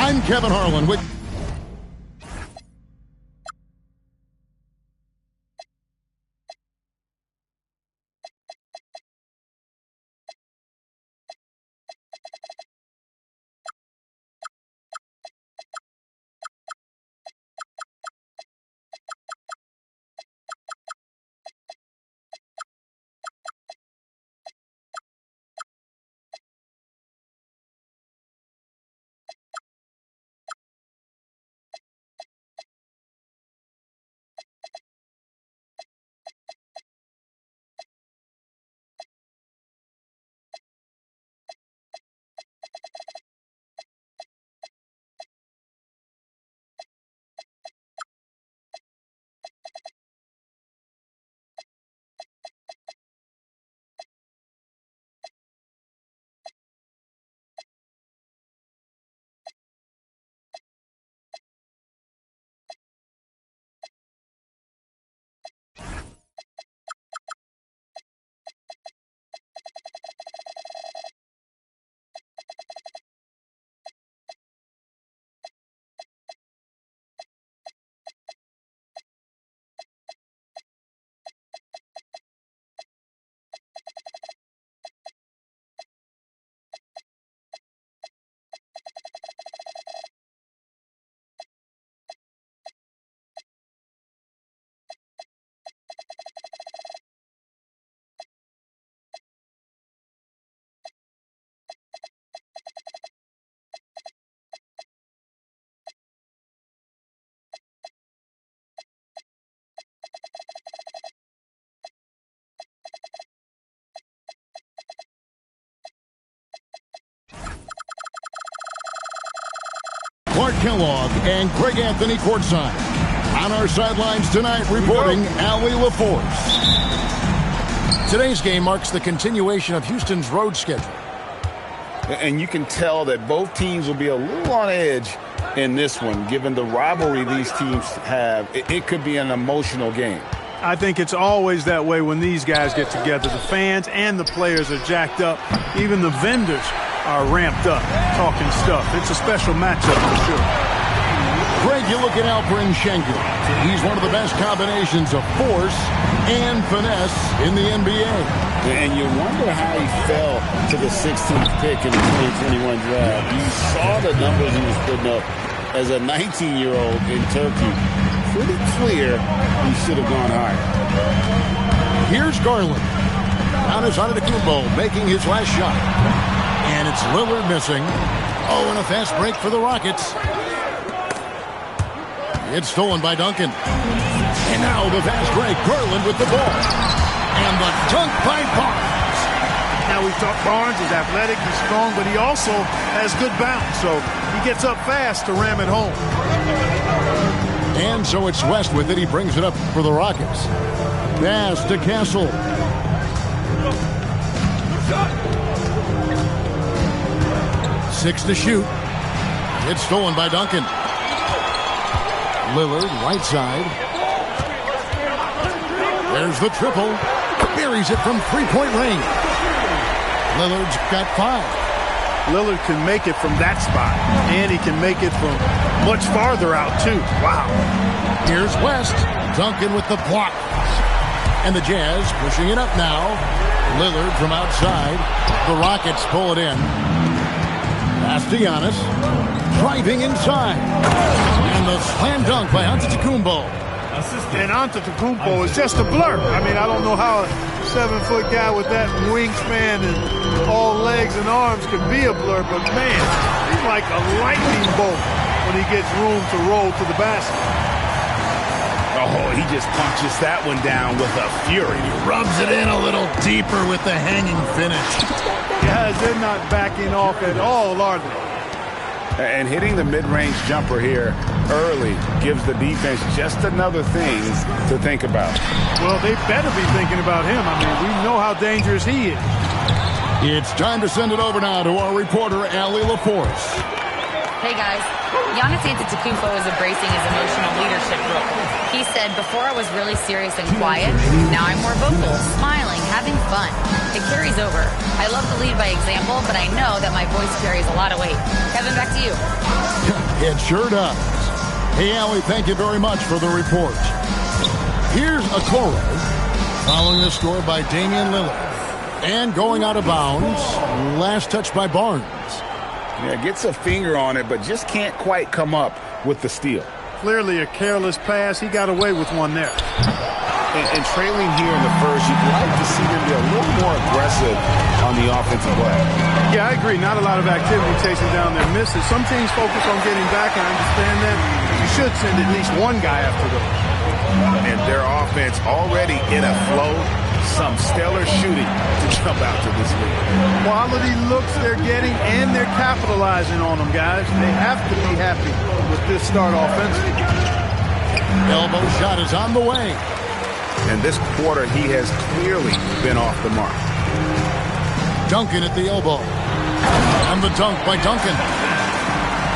I'm Kevin Harlan with... Clark Kellogg and Craig Anthony courtside. On our sidelines tonight, reporting Allie LaForce. Today's game marks the continuation of Houston's road schedule. And you can tell that both teams will be a little on edge in this one, given the rivalry these teams have. It could be an emotional game. I think it's always that way when these guys get together. The fans and the players are jacked up. Even the vendors are ramped up, talking stuff. It's a special matchup for sure. Greg, you look at Alperen Sengun. He's one of the best combinations of force and finesse in the NBA. And you wonder how he fell to the 16th pick in the 2021 draft. You saw the numbers he was putting up as a 19-year-old in Turkey. Pretty clear he should have gone higher. Here's Garland. Giannis Antetokounmpo making his last shot. And it's Lillard missing. Oh, and a fast break for the Rockets. It's stolen by Duncan. And now the fast break. Garland with the ball. And the dunk by Barnes. Now we've talked Barnes is athletic, he's strong, but he also has good bounce. So he gets up fast to ram it home. And so it's West with it. He brings it up for the Rockets. Pass to Castle. Six to shoot. It's stolen by Duncan. Lillard, right side. There's the triple. Buries it from three-point range. Lillard's got 5. Lillard can make it from that spot, and he can make it from much farther out, too. Wow. Here's West. Duncan with the block. And the Jazz pushing it up now. Lillard from outside. The Rockets pull it in. Pass to Giannis. Driving inside. And the slam dunk by Antetokounmpo. And Antetokounmpo is just a blur. I mean, I don't know how a 7-foot guy with that wingspan and all legs and arms can be a blur, but man, he's like a lightning bolt when he gets room to roll to the basket. Oh, he just punches that one down with a fury. He rubs it in a little deeper with the hanging finish. Guys, they're not backing off at all, are they? And hitting the mid-range jumper here early gives the defense just another thing to think about. Well, they better be thinking about him. I mean, we know how dangerous he is. It's time to send it over now to our reporter, Allie LaForce. Hey, guys. Giannis Antetokounmpo is embracing his emotional leadership role. He said, "Before I was really serious and quiet. Now I'm more vocal, smiling, having fun. It carries over. I love to lead by example, but I know that my voice carries a lot of weight." Kevin, back to you. It sure does. Hey, Allie, thank you very much for the report. Here's Okoro following the score by Damian Lillard. And going out of bounds, last touch by Barnes. Yeah, gets a finger on it, but just can't quite come up with the steal. Clearly a careless pass. He got away with one there. And trailing here in the first, you'd like to see them be a little more aggressive on the offensive play. Yeah, I agree. Not a lot of activity chasing down their misses. Some teams focus on getting back. I understand that. You should send at least one guy after them. And their offense already in a flow. Some stellar shooting to jump out to this lead. Quality looks they're getting, and they're capitalizing on them, guys. They have to be happy with this start offensively. Elbow shot is on the way. And this quarter, he has clearly been off the mark. Duncan at the elbow. And the dunk by Duncan.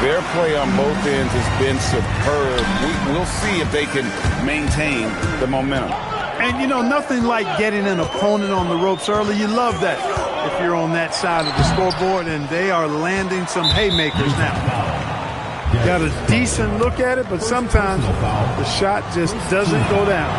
Their play on both ends has been superb. We'll see if they can maintain the momentum. And, you know, nothing like getting an opponent on the ropes early. You love that if you're on that side of the scoreboard, and they are landing some haymakers now. Got a decent look at it, but sometimes the shot just doesn't go down.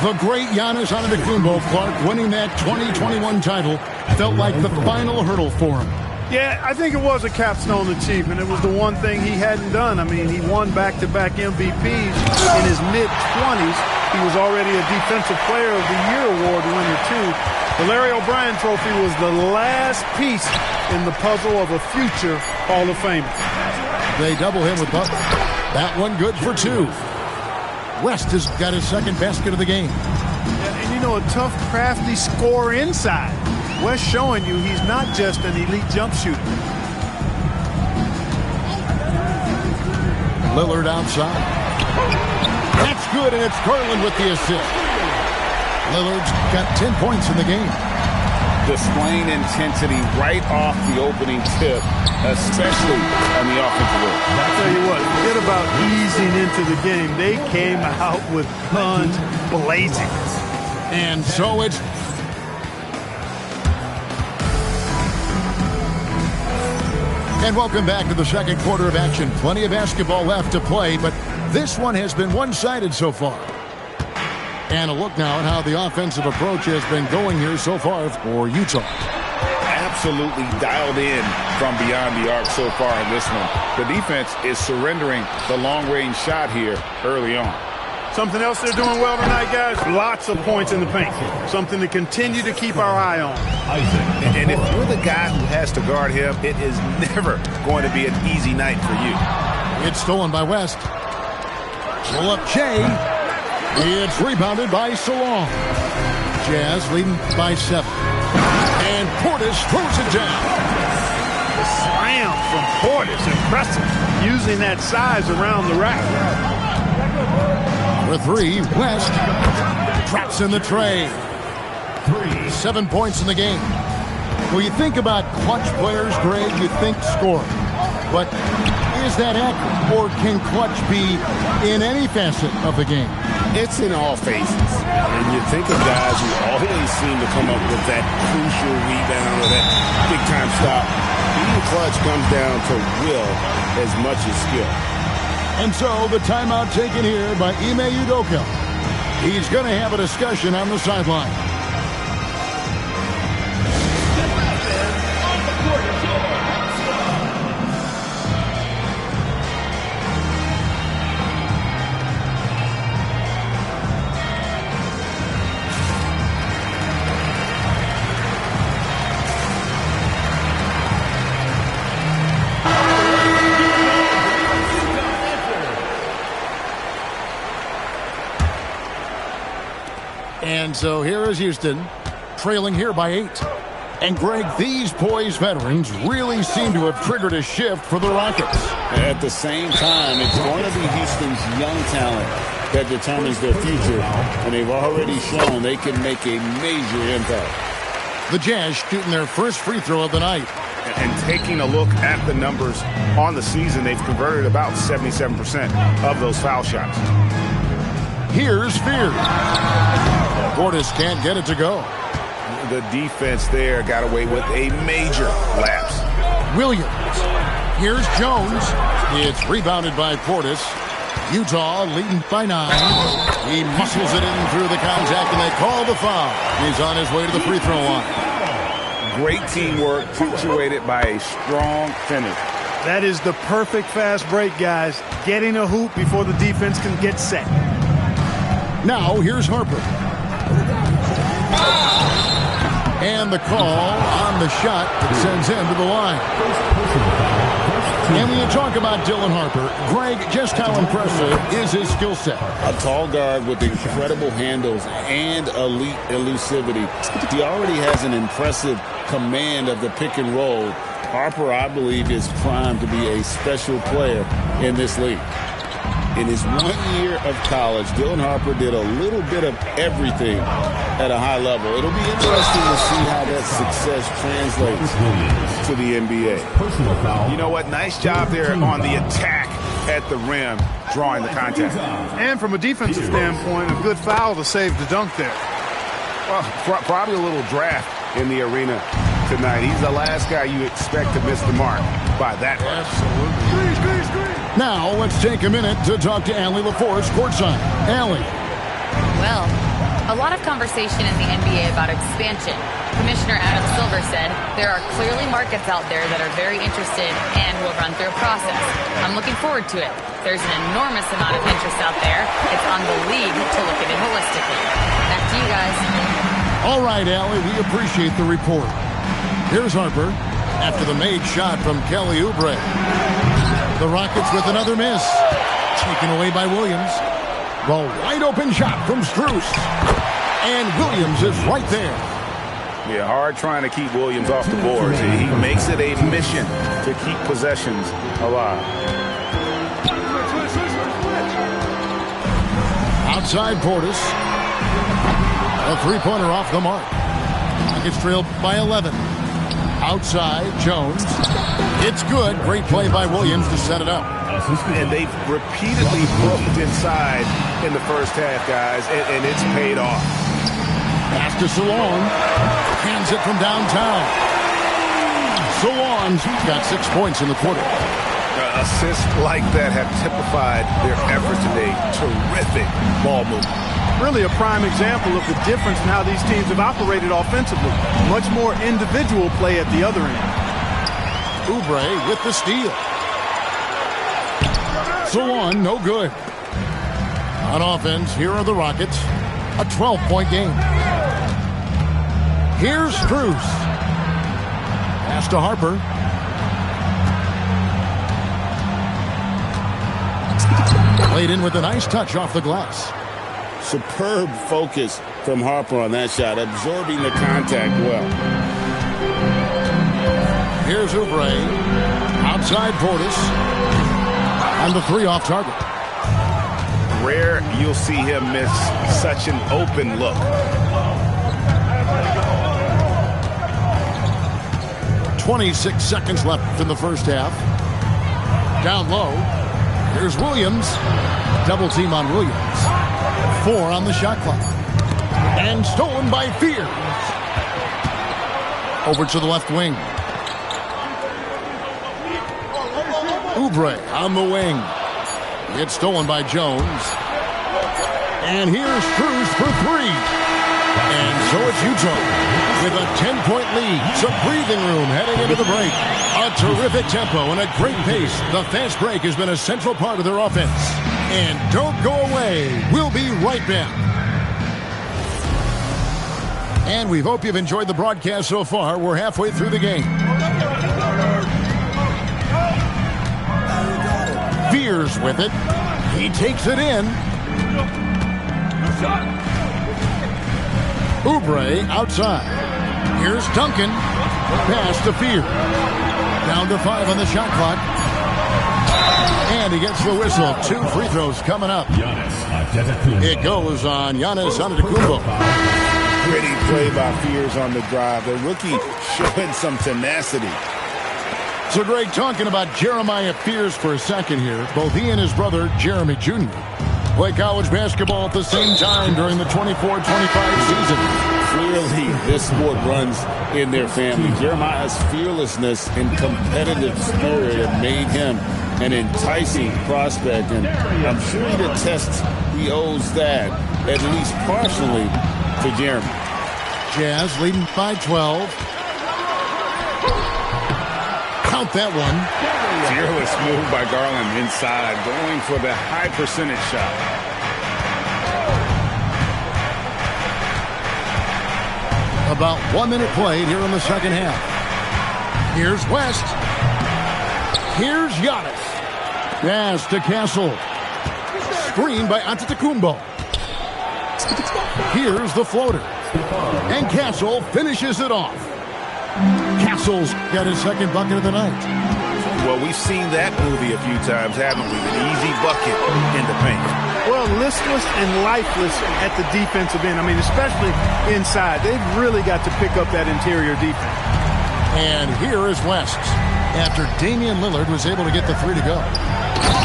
The great Giannis Antetokounmpo, Clark, winning that 2021 title felt like the final hurdle for him. Yeah, I think it was a capstone achievement. It was the one thing he hadn't done. I mean, he won back-to-back MVPs in his mid-20s. He was already a Defensive Player of the Year award winner, too. The Larry O'Brien Trophy was the last piece in the puzzle of a future Hall of Famer. They double him with Butler. That one good for two. West has got his second basket of the game. Yeah, and, you know, a tough, crafty scorer inside. West showing you he's not just an elite jump shooter. Lillard outside. That's good, and it's Garland with the assist. Lillard's got 10 points in the game. Displaying intensity right off the opening tip, especially on the offensive end. I'll tell you what, forget about easing into the game. They came out with guns blazing. And so it's And welcome back to the second quarter of action. Plenty of basketball left to play, but this one has been one-sided so far. And a look now at how the offensive approach has been going here so far for Utah. Absolutely dialed in from beyond the arc so far in this one. The defense is surrendering the long-range shot here early on. Something else they're doing well tonight, guys, lots of points in the paint. Something to continue to keep our eye on. And if you're the guy who has to guard him, it is never going to be an easy night for you. It's stolen by West. Pull up Jay. It's rebounded by Salon. Jazz leading by 7. And Portis throws it down. The slam from Portis, impressive. Using that size around the rack. For 3, West traps in the tray. 7 points in the game. When you think about clutch players, Greg, you think scoring. But is that accurate, or can clutch be in any facet of the game? It's in all phases. And you think of guys who always seem to come up with that crucial rebound or that big-time stop. Being clutch comes down to will as much as skill. And so the timeout taken here by Ime Udoka. He's going to have a discussion on the sideline. And so here is Houston, trailing here by 8. And Greg, these poised veterans really seem to have triggered a shift for the Rockets. At the same time, it's going to be Houston's young talent that determines their future. And they've already shown they can make a major impact. The Jazz shooting their first free throw of the night. And taking a look at the numbers on the season, they've converted about 77% of those foul shots. Here's Fear. Portis can't get it to go. The defense there got away with a major lapse. Williams. Here's Jones. It's rebounded by Portis. Utah leading by 9. He muscles it in through the contact, and they call the foul. He's on his way to the free throw line. Great teamwork, punctuated by a strong finish. That is the perfect fast break, guys. Getting a hoop before the defense can get set. Now, here's Harper. And the call on the shot that sends him to the line. And when you talk about Dylan Harper, Greg, just how impressive is his skill set? A tall guard with incredible handles and elite elusivity. He already has an impressive command of the pick and roll. Harper, I believe, is primed to be a special player in this league. In his 1 year of college, Dylan Harper did a little bit of everything at a high level. It'll be interesting to see how that success translates to the NBA. You know what? Nice job there on the attack at the rim, drawing the contact. And from a defensive standpoint, a good foul to save the dunk there. Well, probably a little draft in the arena tonight. He's the last guy you expect to miss the mark by that much. Absolutely. Now, let's take a minute to talk to Allie LaForce courtside. Allie. Well, a lot of conversation in the NBA about expansion. Commissioner Adam Silver said there are clearly markets out there that are very interested and will run through a process. I'm looking forward to it. There's an enormous amount of interest out there. It's on the league to look at it holistically. Back to you guys. All right, Allie, we appreciate the report. Here's Harper after the made shot from Kelly Oubre. The Rockets with another miss. Taken away by Williams. The wide open shot from Strus. And Williams is right there. Yeah, hard trying to keep Williams off the boards. He makes it a mission to keep possessions alive. Outside Portis. A three-pointer off the mark. Rockets trailed by 11. Outside, Jones. It's good. Great play by Williams to set it up. And they've repeatedly broke inside in the first half, guys, and it's paid off. Pass to Solon. Hands it from downtown. Solon's got 6 points in the quarter. Assists like that have typified their effort today. Terrific ball movement. Really a prime example of the difference in how these teams have operated offensively. Much more individual play at the other end. Oubre with the steal. Solon, no good. On offense, here are the Rockets. A 12-point game. Here's Strus. Pass to Harper. Played in with a nice touch off the glass. Superb focus from Harper on that shot, absorbing the contact well. Here's Oubre. Outside Portis. On the three off target. Rare you'll see him miss such an open look. 26 seconds left in the first half. Down low. Here's Williams. Double team on Williams. 4 on the shot clock. And stolen by Fear. Over to the left wing. Oubre on the wing. It's stolen by Jones. And here's Strus for 3. And so it's Utah with a 10-point lead. Some breathing room heading into the break. A terrific tempo and a great pace. The fast break has been a central part of their offense. And don't go away. We'll be right back. And we hope you've enjoyed the broadcast so far. We're halfway through the game. Fears with it. He takes it in. Oubre outside. Here's Duncan. Pass to Fear. Down to 5 on the shot clock. And he gets the whistle. 2 free throws coming up. It goes on Giannis Antetokounmpo. Gritty play by Fears on the drive. The rookie showing some tenacity. So Greg, talking about Jeremiah Fears for a second here, both he and his brother Jeremy Jr. play college basketball at the same time during the 24-25 season. Clearly, this sport runs in their family. Jeremiah's fearlessness and competitive spirit have made him an enticing prospect, and I'm sure the test he owes that, at least partially, to Jeremy. Jazz leading by 12. Count that one. Fearless move by Garland inside, going for the high percentage shot. About 1 minute played here in the second half. Here's West. Here's Giannis. Pass to Castle. Screen by Antetokounmpo. Here's the floater. And Castle finishes it off. Castle's got his second bucket of the night. Well, we've seen that movie a few times, haven't we? An easy bucket in the paint. Well, listless and lifeless at the defensive end. I mean, especially inside. They've really got to pick up that interior defense. And here is West after Damian Lillard was able to get the three to go.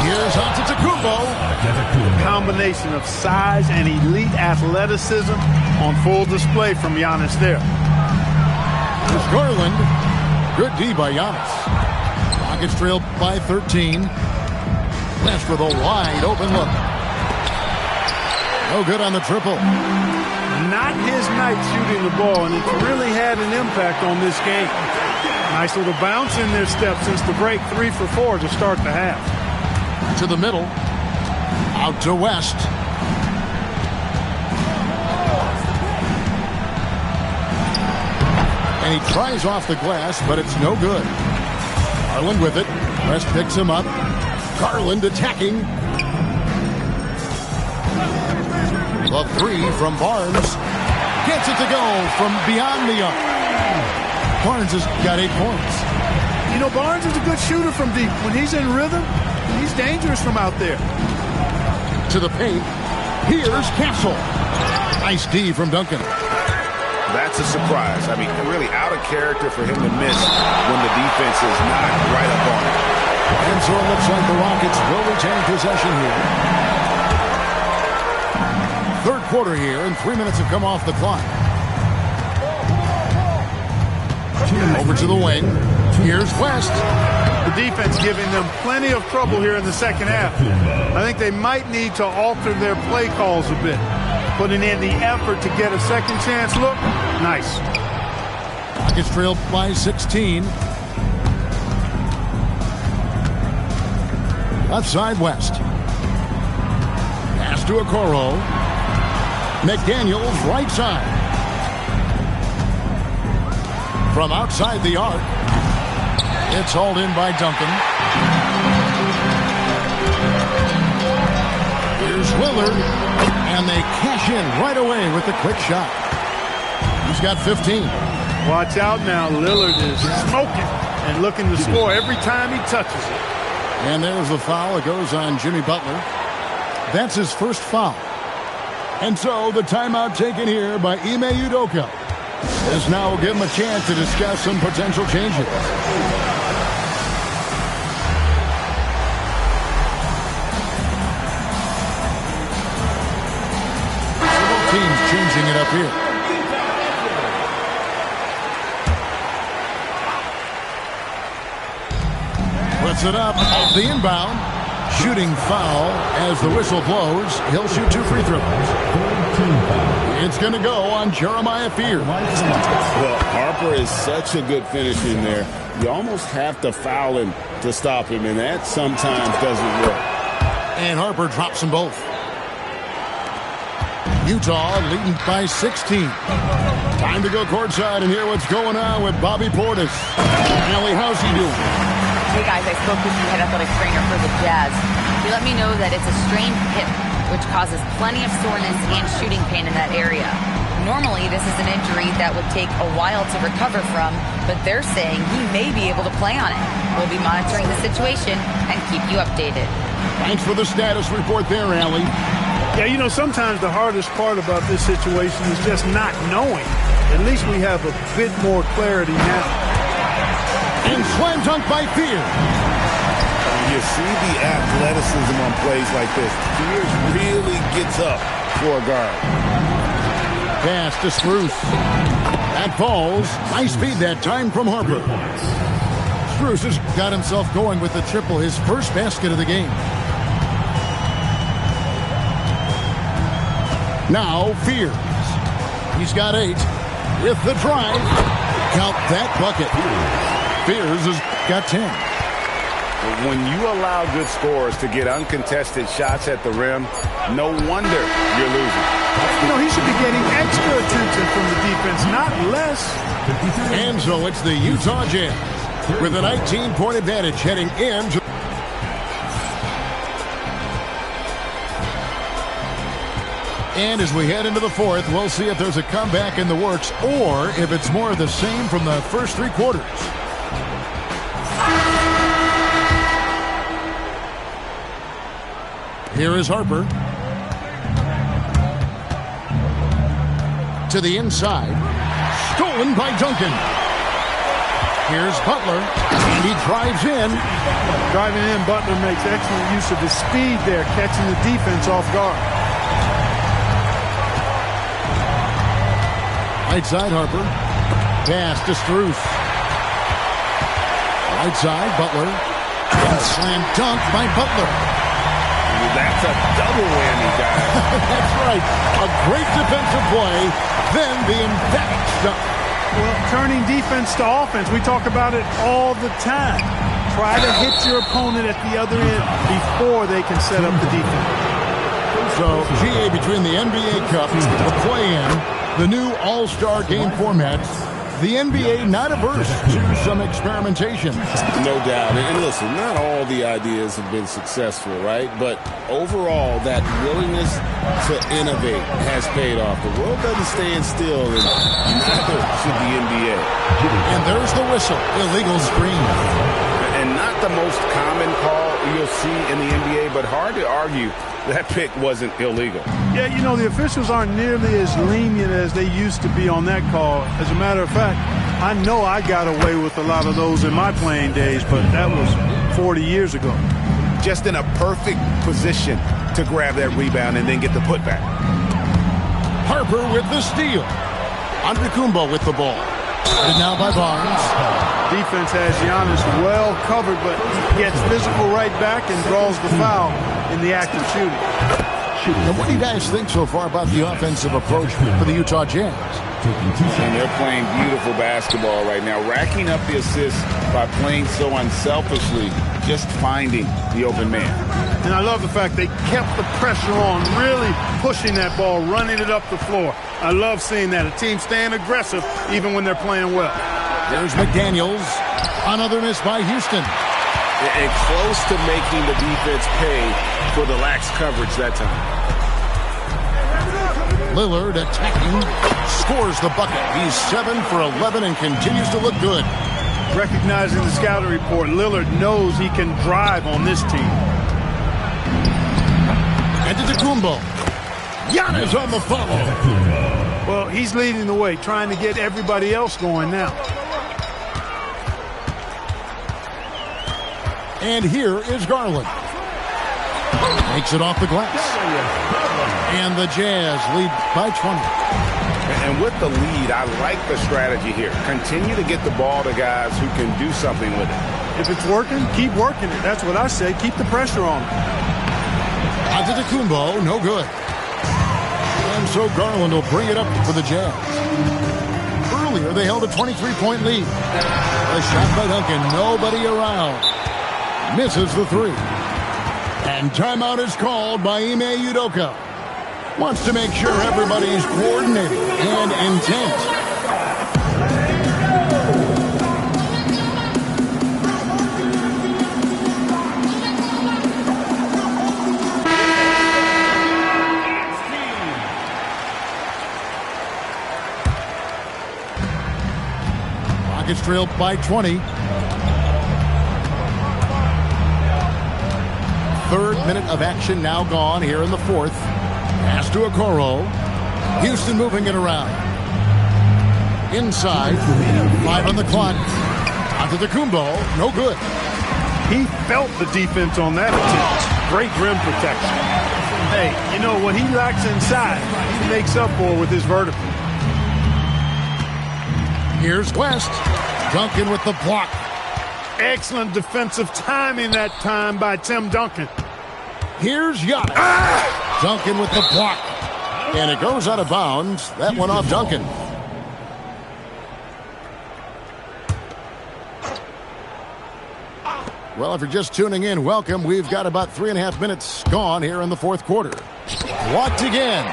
Here's Antetokounmpo. A combination of size and elite athleticism on full display from Giannis there. Here's Garland. Good D by Giannis. Rockets trail by 13. West with a wide open look. No good on the triple. Not his night shooting the ball, and it's really had an impact on this game. Nice little bounce in their step since the break. 3 for 4 to start the half. To the middle. Out to West. And he tries off the glass, but it's no good. Garland with it. West picks him up. Garland attacking. The three from Barnes. Gets it to go from beyond the arc. Barnes has got 8 points. You know, Barnes is a good shooter from deep. When he's in rhythm, he's dangerous from out there. To the paint. Here's Castle. Nice D from Duncan. That's a surprise. I mean, really out of character for him to miss when the defense is not right up on it. And so it looks like the Rockets will retain possession here. Third quarter here, and 3 minutes have come off the clock. Over to the wing. Here's West. The defense giving them plenty of trouble here in the second half. I think they might need to alter their play calls a bit. Putting in the effort to get a second chance look. Nice. Rockets trail by 16. Left side West. Pass to Okoro. McDaniels right side. From outside the arc. It's hauled in by Duncan. Here's Lillard. And they cash in right away with the quick shot. He's got 15. Watch out now. Lillard is smoking and looking to score every time he touches it. And there's the foul. It goes on Jimmy Butler. That's his first foul. And so the timeout taken here by Ime Udoka. This now will give him a chance to discuss some potential changes. Several teams changing it up here. Puts it up off the inbound. Shooting foul as the whistle blows. He'll shoot 2 free throws. It's going to go on Jeremiah Fears. Well, Harper is such a good finisher in there. You almost have to foul him to stop him, and that sometimes doesn't work. And Harper drops them both. Utah leading by 16. Time to go courtside and hear what's going on with Bobby Portis. Allie, how's he doing? Hey guys, I spoke with the head athletic trainer for the Jazz. He let me know that it's a strained hip, which causes plenty of soreness and shooting pain in that area. Normally, this is an injury that would take a while to recover from, but they're saying he may be able to play on it. We'll be monitoring the situation and keep you updated. Thanks for the status report there, Allie. Yeah, you know, sometimes the hardest part about this situation is just not knowing. At least we have a bit more clarity now. And slam dunk by Fear. You see the athleticism on plays like this. Fears really gets up for a guard. Pass to Strus. That falls. Nice speed that time from Harper. Strus has got himself going with the triple, his first basket of the game. Now Fears. He's got 8. With the drive. Count that bucket. Fears has got 10. When you allow good scorers to get uncontested shots at the rim, no wonder you're losing. You know, he should be getting extra attention from the defense, not less. And so it's the Utah Jazz with a 19-point advantage heading into. And as we head into the fourth, we'll see if there's a comeback in the works or if it's more of the same from the first 3 quarters. Here is Harper. To the inside. Stolen by Duncan. Here's Butler. And he drives in. Driving in, Butler makes excellent use of his speed there, catching the defense off guard. Right side, Harper. Pass to Strus. Right side, Butler. And slam dunk by Butler. That's a double whammy, guys. That's right. A great defensive play, then the emphatic dunk. Well, turning defense to offense, we talk about it all the time. Try to hit your opponent at the other end before they can set up the defense. So, GA, between the NBA Cup, the play-in, the new All-Star game format, the NBA not averse to some experimentation. No doubt. And listen, not all the ideas have been successful, right? But overall, that willingness to innovate has paid off. The world doesn't stand still, and neither should the NBA. And there's the whistle. Illegal screen. And not the most common call you'll see in the NBA, but hard to argue that pick wasn't illegal. Yeah, you know, the officials aren't nearly as lenient as they used to be on that call. As a matter of fact, I know I got away with a lot of those in my playing days, but that was 40 years ago. Just in a perfect position to grab that rebound and then get the putback. Harper with the steal. Antetokounmpo with the ball. And now by Barnes. Defense has Giannis well covered, but he gets physical right back and draws the foul in the act of shooting. And what do you guys think so far about the offensive approach for the Utah Jazz? And they're playing beautiful basketball right now, racking up the assists by playing so unselfishly, just finding the open man. And I love the fact they kept the pressure on, really pushing that ball, running it up the floor. I love seeing that. A team staying aggressive even when they're playing well. There's McDaniels. Another miss by Houston. And close to making the defense pay for the lax coverage that time. Lillard attacking, scores the bucket. He's 7 for 11 and continues to look good. Recognizing the scouting report, Lillard knows he can drive on this team. Antetokounmpo. Giannis on the follow. Well, he's leading the way, trying to get everybody else going now. And here is Garland. Makes it off the glass. And the Jazz lead by 20. And with the lead, I like the strategy here. Continue to get the ball to guys who can do something with it. If it's working, keep working it. That's what I say. Keep the pressure on. Antetokounmpo, no good. And so Garland will bring it up for the Jazz. Earlier, they held a 23-point lead. A shot by Duncan, nobody around. Misses the 3. And timeout is called by Ime Udoka. Wants to make sure everybody's coordinated and intent. Rockets trail by 20. Third minute of action now gone here in the fourth. Pass to Okoro. Houston moving it around. Inside. 5 on the clock. Antetokounmpo, no good. He felt the defense on that attempt. Great rim protection. Hey, you know, what he lacks inside, he makes up for with his vertical. Here's West. Duncan with the block. Excellent defensive timing that time by Tim Duncan. Here's Giannis. Duncan with the block. And it goes out of bounds. That one off Duncan. Well, if you're just tuning in, welcome. We've got about 3.5 minutes gone here in the fourth quarter. Blocked again.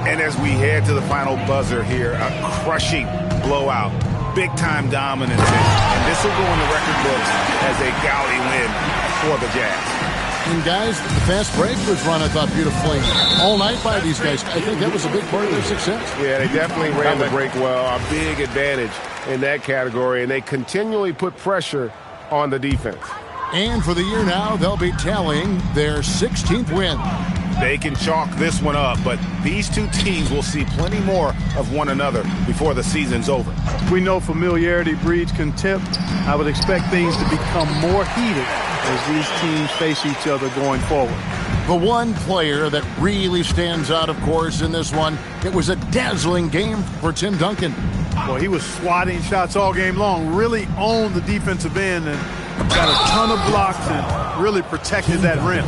And as we head to the final buzzer here, a crushing blowout. Big-time dominance. And this will go in the record books as a gaudy win for the Jazz. And guys, the fast break was run, I thought, beautifully all night by these guys. I think that was a big part of their success. Yeah, they definitely ran the break well. A big advantage in that category, and they continually put pressure on the defense. And for the year now, they'll be tallying their 16th win. They can chalk this one up, but these two teams will see plenty more of one another before the season's over. We know familiarity breeds contempt. I would expect things to become more heated as these teams face each other going forward. The one player that really stands out, of course, in this one, it was a dazzling game for Tim Duncan. Well, he was swatting shots all game long, really owned the defensive end and got a ton of blocks and really protected that rim.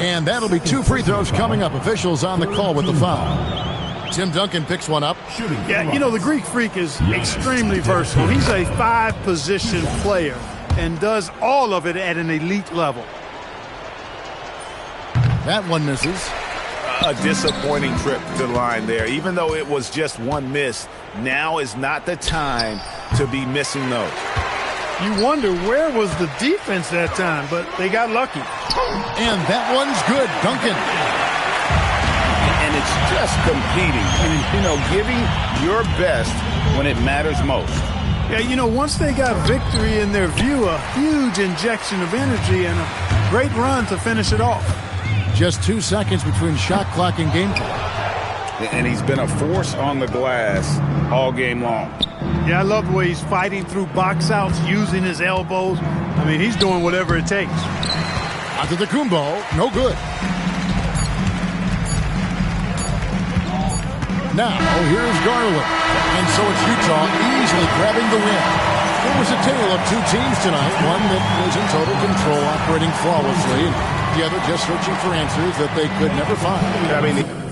And that'll be 2 free throws coming up. Officials on the call with the foul. Tim Duncan picks one up. Yeah, you know, the Greek Freak is extremely versatile. He's a 5-position player and does all of it at an elite level. That one misses. A disappointing trip to the line there. Even though it was just one miss, now is not the time to be missing those. You wonder where was the defense that time, but they got lucky. And that one's good, Duncan. And it's just competing. You know, giving your best when it matters most. Yeah, you know, once they got victory in their view, a huge injection of energy and a great run to finish it off. Just 2 seconds between shot clock and game clock. And he's been a force on the glass all game long. Yeah, I love the way he's fighting through box outs, using his elbows. I mean, he's doing whatever it takes. Antetokounmpo, no good. Now, here's Garland. And so it's Utah easily grabbing the win. It was a tale of two teams tonight. One that was in total control, operating flawlessly. And the other just searching for answers that they could never find. I mean,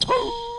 Woo!